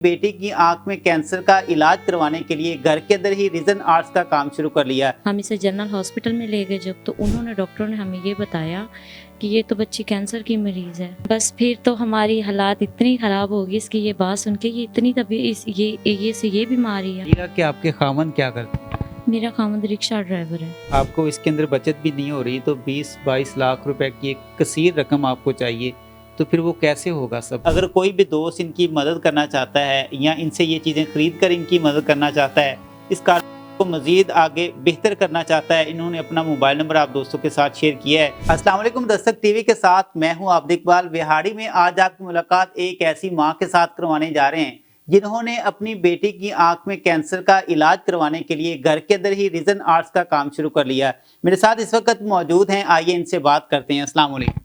बेटी की आंख में कैंसर का इलाज करवाने के लिए घर के अंदर ही रीजन आर्ट्स का काम शुरू कर लिया। हम इसे जनरल हॉस्पिटल में ले गए जब, तो उन्होंने डॉक्टरों ने हमें ये बताया कि ये तो बच्ची कैंसर की मरीज़ है। बस फिर तो हमारी हालात इतनी ख़राब होगी इसकी ये बात सुन के, ये इतनी तभी ये बीमारी है। कि आपके खामन क्या करते हैं? मेरा खामद रिक्शा ड्राइवर है। आपको इसके अंदर बचत भी नहीं हो रही, तो 20-22 लाख रुपए की एक कसीर रकम आपको चाहिए, तो फिर वो कैसे होगा सब? अगर कोई भी दोस्त इनकी मदद करना चाहता है या इनसे ये चीज़ें खरीद कर इनकी मदद करना चाहता है, इस कार को मजीद आगे बेहतर करना चाहता है, इन्होंने अपना मोबाइल नंबर आप दोस्तों के साथ शेयर किया है। अस्सलाम वालेकुम, दस्तक टीवी के साथ मैं हूं आबिद इकबाल। बिहाड़ी में आज आपकी मुलाकात एक ऐसी माँ के साथ करवाने जा रहे हैं जिन्होंने अपनी बेटी की आंख में कैंसर का इलाज करवाने के लिए घर के अंदर ही रीजन आर्ट्स का काम शुरू कर लिया। मेरे साथ इस वक्त मौजूद हैं, आइए इनसे बात करते हैं। अस्सलाम वालेकुम।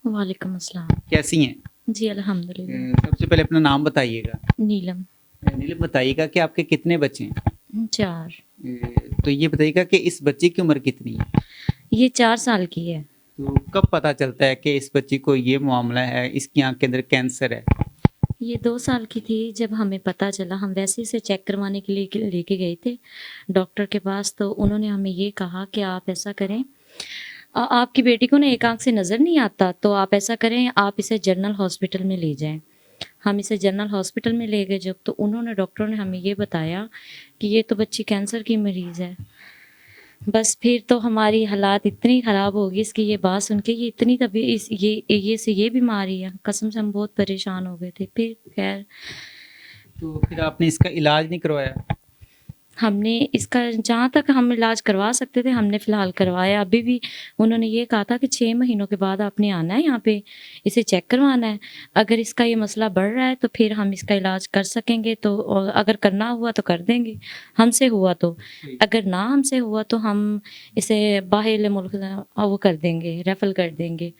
वालेकुम अस्सलाम। कैसी हैं? जी अल्हम्दुलिल्लाह। सबसे पहले अपना नाम बताइएगा। नीलम। नीलम, बताइएगा कि आपके कितने बच्चे हैं? 4। तो ये बताइएगा कि इस बच्ची की उम्र कितनी है? ये 4 साल की है। तो कब पता चलता है कि इस बच्ची को ये मामला है, इसकी आंख के अंदर कैंसर है? ये 2 साल की थी जब हमें पता चला। हम वैसे ही से चेक करवाने के लिए लेके गए थे डॉक्टर के पास, तो उन्होंने हमें ये कहा कि आप ऐसा करें, आपकी बेटी को ना एक आंख से नज़र नहीं आता, तो आप ऐसा करें, आप इसे जनरल हॉस्पिटल में ले जाएं। हम इसे जनरल हॉस्पिटल में ले गए जब, तो उन्होंने डॉक्टरों ने हमें ये बताया कि ये तो बच्ची कैंसर की मरीज़ है। बस फिर तो हमारी हालात इतनी ख़राब होगी इसकी ये बात सुन के, ये इतनी तभी ये बीमारी है, कसम से हम बहुत परेशान हो गए थे। फिर खैर तो फिर आपने इसका इलाज नहीं करवाया? हमने इसका जहाँ तक हम इलाज करवा सकते थे हमने फ़िलहाल करवाया। अभी भी उन्होंने ये कहा था कि 6 महीनों के बाद आपने आना है यहाँ पे, इसे चेक करवाना है। अगर इसका ये मसला बढ़ रहा है तो फिर हम इसका इलाज कर सकेंगे, तो और अगर करना हुआ तो कर देंगे, हमसे हुआ तो। अगर ना हमसे हुआ तो हम इसे बाहर मुल्क वो कर देंगे, रेफर कर देंगे।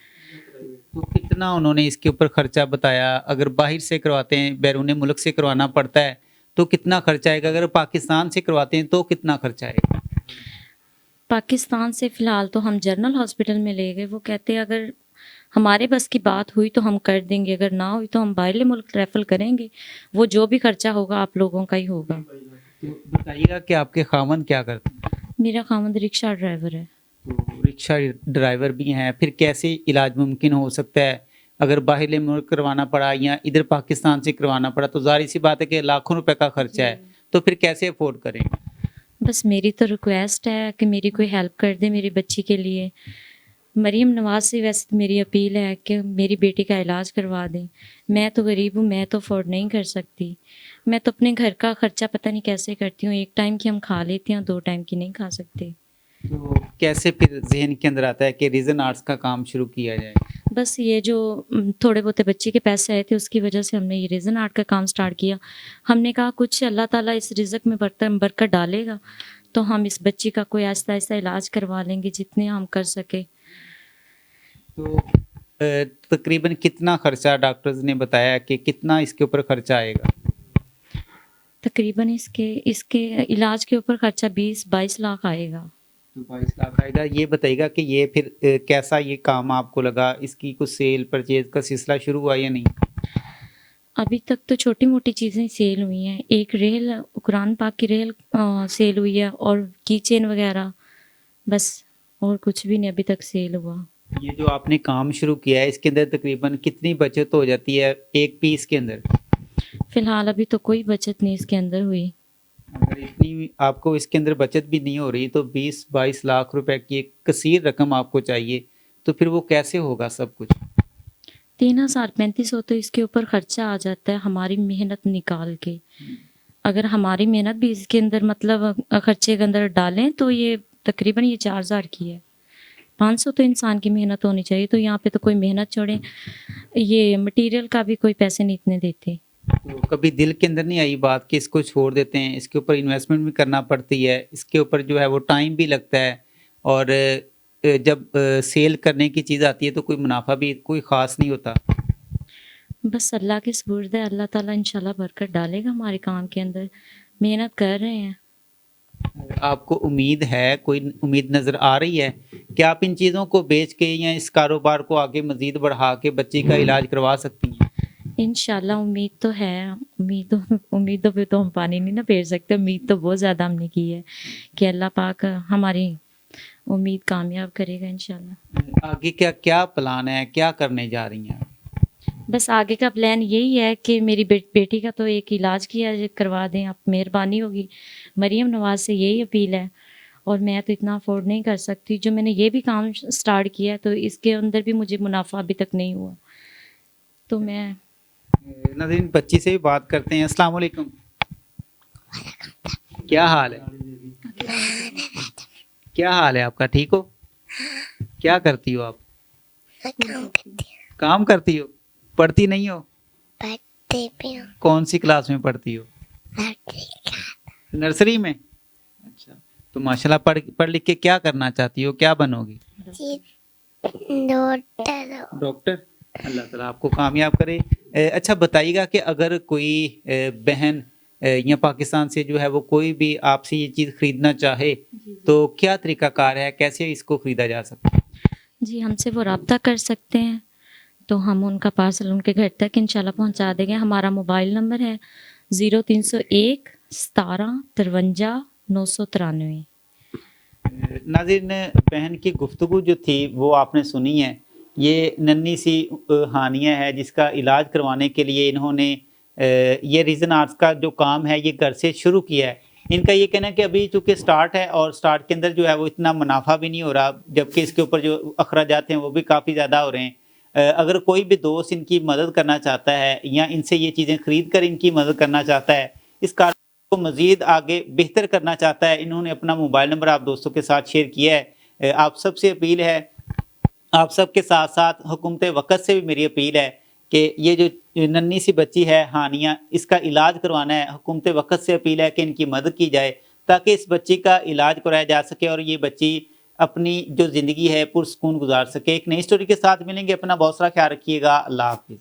तो कितना उन्होंने इसके ऊपर खर्चा बताया? अगर बाहर से करवाते हैं, बैरून मुल्क से करवाना पड़ता है, तो कितना खर्चा आएगा? अगर पाकिस्तान से करवाते हैं तो कितना खर्चा आएगा? पाकिस्तान से फ़िलहाल तो हम जनरल हॉस्पिटल में ले गए। वो कहते हैं अगर हमारे बस की बात हुई तो हम कर देंगे, अगर ना हुई तो हम बाहर मुल्क रेफर करेंगे। वो जो भी खर्चा होगा आप लोगों का ही होगा। तो बताइएगा कि आपके खामन क्या करते हैं? मेरा खामद रिक्शा ड्राइवर है। तो रिक्शा ड्राइवर भी हैं, फिर कैसे इलाज मुमकिन हो सकता है? अगर बाहर मुल्क करवाना पड़ा या इधर पाकिस्तान से करवाना पड़ा तो ज़ाहिर सी बात है कि लाखों रुपए का खर्चा है, तो फिर कैसे अफोर्ड करेंगे? बस मेरी तो रिक्वेस्ट है कि मेरी कोई हेल्प कर दे मेरी बच्ची के लिए। मरीम नवाज से वैसे तो मेरी अपील है कि मेरी बेटी का इलाज करवा दें। मैं तो गरीब हूँ, मैं तो अफोर्ड नहीं कर सकती। मैं तो अपने घर का खर्चा पता नहीं कैसे करती हूँ। एक टाइम की हम खा लेती हैं, 2 टाइम की नहीं खा सकते। तो कैसे फिर जहन के अंदर आता है कि रीजन आर्ट्स का काम शुरू किया जाए? बस ये जो थोड़े बहुत बच्चे के पैसे आए थे उसकी वजह से हमने ये रीज़न आर्ट का काम स्टार्ट किया। हमने कहा कुछ अल्लाह ताला इस रिज़्क में बरकत डालेगा तो हम इस बच्ची का कोई आहिस्ता आहिस्ता इलाज करवा लेंगे जितने हम कर सके। तो तकरीबन कितना खर्चा डॉक्टर्स ने बताया कि कितना इसके ऊपर खर्चा आएगा? तकरीबन इसके इलाज के ऊपर खर्चा 20-22 लाख आएगा। तो 22 लाख आएगा। ये बताइएगा कि ये फिर कैसा ये काम आपको लगा? इसकी कुछ सेल परचेज का सिलसिला शुरू हुआ या नहीं? अभी तक तो छोटी मोटी चीज़ें सेल हुई हैं। एक रेल, कुरान पाक की रेल सेल हुई है और की चेन वगैरह, बस और कुछ भी नहीं अभी तक सेल हुआ। ये जो आपने काम शुरू किया है इसके अंदर तकरीबन कितनी बचत हो जाती है एक पीस के अंदर? फ़िलहाल अभी तो कोई बचत नहीं इसके अंदर हुई। अगर इतनी आपको इसके अंदर बचत भी नहीं हो रही, तो 20-22 लाख रुपए की एक कसीर रकम आपको चाहिए, तो फिर वो कैसे होगा सब कुछ? 3035 तो इसके ऊपर खर्चा आ जाता है हमारी मेहनत निकाल के। अगर हमारी मेहनत भी इसके अंदर मतलब खर्चे के अंदर डालें तो ये तकरीबन ये 4000 की है। 500 तो इंसान की मेहनत होनी चाहिए, तो यहाँ पे तो कोई मेहनत छोड़ें, ये मटेरियल का भी कोई पैसे नहीं इतने देते। तो कभी दिल के अंदर नहीं आई बात कि इसको छोड़ देते हैं? इसके ऊपर इन्वेस्टमेंट भी करना पड़ती है, इसके ऊपर जो है वो टाइम भी लगता है, और जब सेल करने की चीज़ आती है तो कोई मुनाफा भी कोई ख़ास नहीं होता। बस अल्लाह के सुपुर्द है, अल्लाह ताला इंशाल्लाह बरकत डालेगा हमारे काम के अंदर। मेहनत कर रहे हैं। आपको उम्मीद है, कोई उम्मीद नज़र आ रही है कि आप इन चीज़ों को बेच के या इस कारोबार को आगे मज़ीद बढ़ा के बच्ची का इलाज करवा सकती हैं? इंशाल्लाह उम्मीद तो है, उम्मीदों पे तो हम पानी नहीं ना फेर सकते। उम्मीद तो बहुत ज़्यादा हमने की है कि अल्लाह पाक हमारी उम्मीद कामयाब करेगा इंशाल्लाह। आगे क्या क्या प्लान है, क्या करने जा रही हैं? बस आगे का प्लान यही है कि मेरी बेटी का तो एक इलाज करवा दें, आप मेहरबानी होगी। मरीम नवाज़ से यही अपील है, और मैं तो इतना अफोर्ड नहीं कर सकती। जो मैंने ये भी काम स्टार्ट किया है तो इसके अंदर भी मुझे मुनाफा अभी तक नहीं हुआ, तो मैं नाज़रीन, बच्ची से भी बात करते हैं। अस्सलाम वालेकुम, क्या हाल है? क्या हाल है आपका, ठीक हो? क्या करती हो आप? काम करती हो, पढ़ती नहीं हो? कौन सी क्लास में पढ़ती हो? नर्सरी में। अच्छा, तो माशाल्लाह पढ़ लिख के क्या करना चाहती हो, क्या बनोगी? डॉक्टर। अल्लाह ताला आपको कामयाब करे। अच्छा बताइएगा कि अगर कोई बहन या पाकिस्तान से जो है वो कोई भी आपसे ये चीज़ ख़रीदना चाहे तो क्या तरीक़ाकार है, कैसे इसको ख़रीदा जा सकता है? जी, हमसे वो रब्ता कर सकते हैं, तो हम उनका पार्सल उनके घर तक इंशाल्लाह पहुंचा देंगे। हमारा मोबाइल नंबर है 0301 17 53 993। नाज़रीन, बहन की गुफ्तगू जो थी वो आपने सुनी है। ये नन्ही सी हानिया है जिसका इलाज करवाने के लिए इन्होंने ये रीज़न आर्ट्स का जो काम है ये घर से शुरू किया है। इनका ये कहना है कि अभी चूँकि स्टार्ट है और स्टार्ट के अंदर जो है वो इतना मुनाफा भी नहीं हो रहा, जबकि इसके ऊपर जो अखराजात हैं वो भी काफ़ी ज़्यादा हो रहे हैं। अगर कोई भी दोस्त इनकी मदद करना चाहता है या इनसे ये चीज़ें ख़रीद कर इनकी मदद करना चाहता है, इस कार को मज़ीद आगे बेहतर करना चाहता है, इन्होंने अपना मोबाइल नंबर आप दोस्तों के साथ शेयर किया है। आप सबसे अपील है, आप सबके साथ साथ हुकूमत वक़्त से भी मेरी अपील है कि ये जो नन्ही सी बच्ची है हानिया, इसका इलाज करवाना है। हुकूमत वक़्त से अपील है कि इनकी मदद की जाए ताकि इस बच्ची का इलाज कराया जा सके और ये बच्ची अपनी जो ज़िंदगी है पुरसुकून गुजार सके। एक नई स्टोरी के साथ मिलेंगे, अपना बहुत सारा ख्याल रखिएगा। अल्लाह हाफ़िज़।